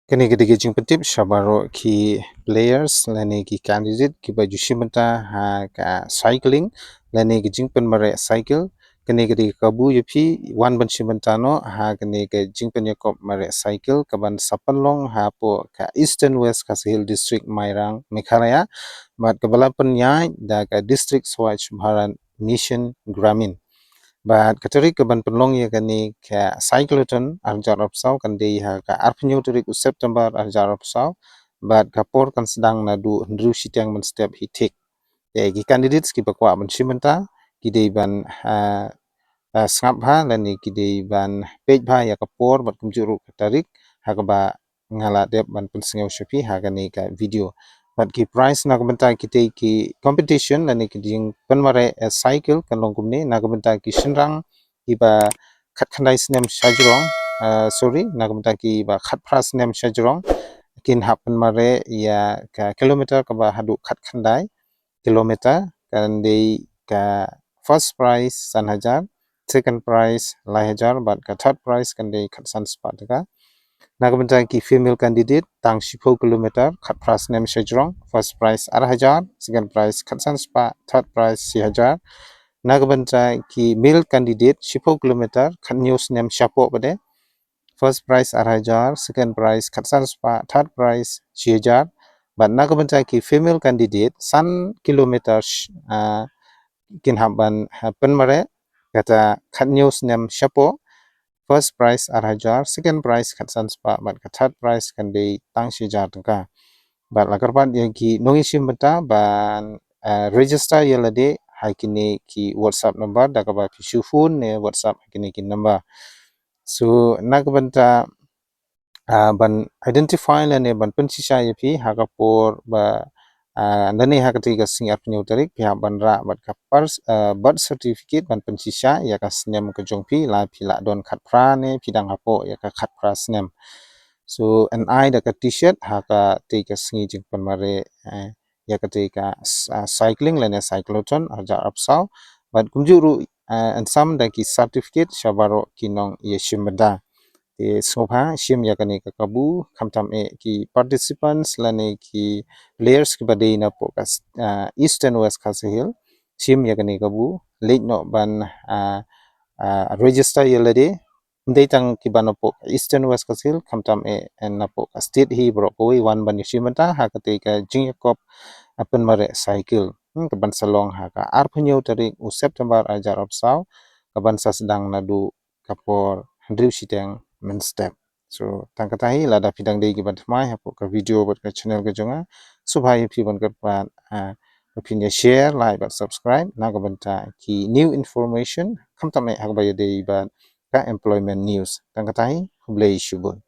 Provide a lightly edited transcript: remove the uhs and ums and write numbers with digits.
Kani gede jing petip shabaro ki players lani ki candidate ki baju shimata ha ka cycling lani ki jing pen mare cycle kani gede kabu yupi wan ban shimata no ha kani ke jing pen yakop mare cycle kaban sapalong ha po ka eastern west ka hill district mairang Meghalaya mat kabalapan yai da ka district swatch bharat mission gramin But kateri keban penlong ya kani ka cycloton arjar opsau kan dei ha ka arpnyu terik September arjar opsau but kapor kan sedang nadu ndru sitiang men step hitik ya ki candidates ki bakwa ban shimenta ki dei ban sngap ha lani ki dei ban page bha ya kapor bat kumjuru tarik ha ka ba ngala dep ban pensengeu shapi ha kani ka video but ki price na kabenta ki te ki competition lani ki ding penmare cycle kan long kumni na kabenta ki shinrang ki ba khat khandai snem shajrong sorry na kabenta ki ba khat phra snem shajrong kin happen mare ya ka kilometer ka ba hadu khat khandai kilometer kan dei ka first prize san hajar second prize lai hajar but ka third prize kan dei khat san spa taka Nagamenta ki female candidate tang 10 kilometer khat pras nem shajrong first prize 8,000 second prize khatsan spa third prize 6,000 Nagamenta ki male candidate 10 kilometer khat news nem shapo bade first prize 8,000 second prize khatsan spa third prize 6,000 but Nagamenta ki female candidate san kilometer kin haban happen mare kata khat news nem shapo First prize 8,000, second prize khatsan spa, but third prize kan di tang 6,000 tengka. But lakar pat yang ki nongi beta ban register yalade hakini ki WhatsApp number dakaba ki phone ne WhatsApp hakini ki number. So nak benta ban identify lane ban pensisa yapi hakapor ba nani hakati ka singar penyu tarik pihak ban ra bat ka birth certificate ban pensisa ya ka snem ke jongpi la pila don khat pra ne pidang hapo ya ka khat pra snem so NI da ka t-shirt haka te ka singi jing pan mare ya ka te ka cycling lane cyclotron arja apsau bat kumjuru and some da ki certificate shabaro kinong yeshimada sopha shim yakani ka kabu khamtam ki participants lane ki players ki badei na po kas east and west khas hill shim yakani kabu late no ban register yelade ndai tang ki ban po east and west khas hill khamtam na po state hi bro ko wan ban shimata ha ka te ka jingkop apen mare cycle ka ban salong ha ka arphnyo tarik September ajar opsau ka ban sa sedang nadu kapor handriu siteng men step so tangkatahi lada pidang dei giban thmai hapo ka video bat ka channel ka jonga subhai phi ban ka pan opinion share like but subscribe na ka banta ki new information khamtam hak ba dei ban ka employment news tangkatahi hublei shubun